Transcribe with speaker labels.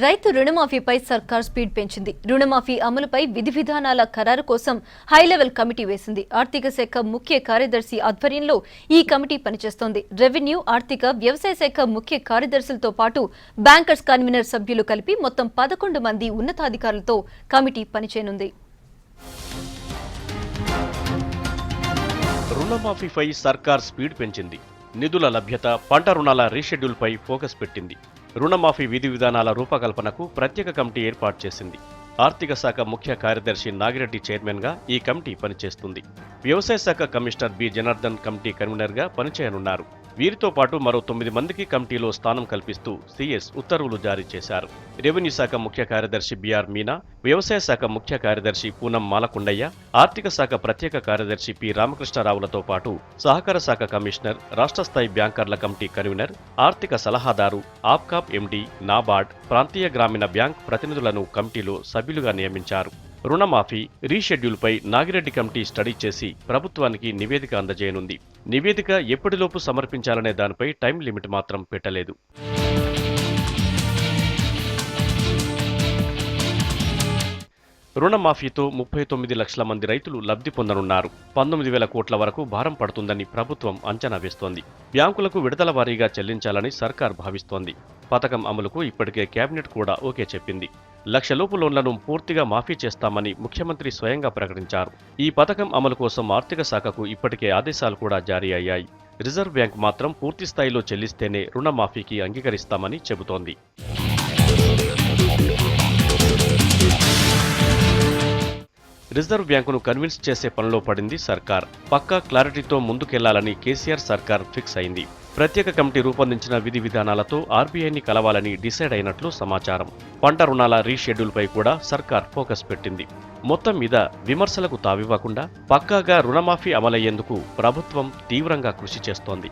Speaker 1: రైతు రుణమాఫీపై సర్కార్ స్పీడ్ పెంచింది. రుణమాఫీ అమలుపై విధి విధానాల ఖరారు కోసం హైలెవెల్ కమిటీ వేసింది. ఆర్థిక శాఖ ముఖ్య కార్యదర్శి ఆధ్వర్యంలో ఈ కమిటీ పనిచేస్తోంది. రెవెన్యూ, ఆర్థిక, వ్యవసాయ శాఖ ముఖ్య కార్యదర్శులతో పాటు బ్యాంకర్స్ కన్వీనర్ సభ్యులు కలిపి మొత్తం 11 మంది ఉన్నతాధికారులతో కమిటీ పనిచేయనుంది.
Speaker 2: రుణమాఫీపై సర్కార్ స్పీడ్ పెంచింది. నిధుల లభ్యత, పంట రుణాల రీషెడ్యూల్పై ఫోకస్ పెట్టింది. రుణమాఫీ విధి విధానాల రూపకల్పనకు ప్రత్యేక కమిటీ ఏర్పాటు చేసింది. ఆర్థిక శాఖ ముఖ్య కార్యదర్శి నాగిరెడ్డి చైర్మన్గా ఈ కమిటీ పనిచేస్తుంది. వ్యవసాయ శాఖ కమిషనర్ బి జనార్దన్ కమిటీ కన్వీనర్గా పనిచేయనున్నారు. వీరితో పాటు మరో 9 మందికి కమిటీలో స్థానం కల్పిస్తూ సీఎస్ ఉత్తర్వులు జారీ చేశారు. రెవెన్యూ శాఖ ముఖ్య కార్యదర్శి బిఆర్ మీనా, వ్యవసాయ శాఖ ముఖ్య కార్యదర్శి పూనం మాలకొండయ్య, ఆర్థిక శాఖ ప్రత్యేక కార్యదర్శి పి రామకృష్ణరావులతో పాటు సహకార శాఖ కమిషనర్, రాష్ట్ర స్థాయి బ్యాంకర్ల కమిటీ కన్వీనర్, ఆర్థిక సలహాదారు, ఆప్కాప్ ఎండీ, నాబార్డ్, ప్రాంతీయ గ్రామీణ బ్యాంక్ ప్రతినిధులను కమిటీలో సభ్యులుగా నియమించారు. రుణమాఫీ రీషెడ్యూల్పై నాగిరెడ్డి కమిటీ స్టడీ చేసి ప్రభుత్వానికి నివేదిక అందజేయనుంది. నివేదిక ఎప్పటిలోపు సమర్పించాలనే దానిపై టైం లిమిట్ మాత్రం పెట్టలేదు. రుణమాఫీతో 39 లక్షల మంది రైతులు లబ్ధి పొందనున్నారు. 19,000 కోట్ల వరకు భారం పడుతుందని ప్రభుత్వం అంచనా వేస్తోంది. బ్యాంకులకు విడతల వారీగా చెల్లించాలని సర్కార్ భావిస్తోంది. పథకం అమలుకు ఇప్పటికే కేబినెట్ కూడా ఓకే చెప్పింది. 1 లక్షలోపు లోన్లను పూర్తిగా మాఫీ చేస్తామని ముఖ్యమంత్రి స్వయంగా ప్రకటించారు. ఈ పథకం అమలు కోసం ఆర్థిక శాఖకు ఇప్పటికే ఆదేశాలు కూడా జారీ అయ్యాయి. రిజర్వ్ బ్యాంక్ మాత్రం పూర్తి స్థాయిలో చెల్లిస్తేనే రుణమాఫీకి అంగీకరిస్తామని చెబుతోంది. రిజర్వ్ బ్యాంకును కన్విన్స్ చేసే పనిలో పడింది సర్కార్. పక్కా క్లారిటీతో ముందుకెళ్లాలని కేసీఆర్ సర్కార్ ఫిక్స్ అయింది. ప్రత్యేక కమిటీ రూపొందించిన విధి విధానాలతో ఆర్బీఐని కలవాలని డిసైడ్ అయినట్లు సమాచారం. పంట రుణాల రీషెడ్యూల్పై కూడా సర్కార్ ఫోకస్ పెట్టింది. మొత్తం మీద విమర్శలకు తావివ్వకుండా పక్కాగా రుణమాఫీ అమలయ్యేందుకు ప్రభుత్వం తీవ్రంగా కృషి చేస్తోంది.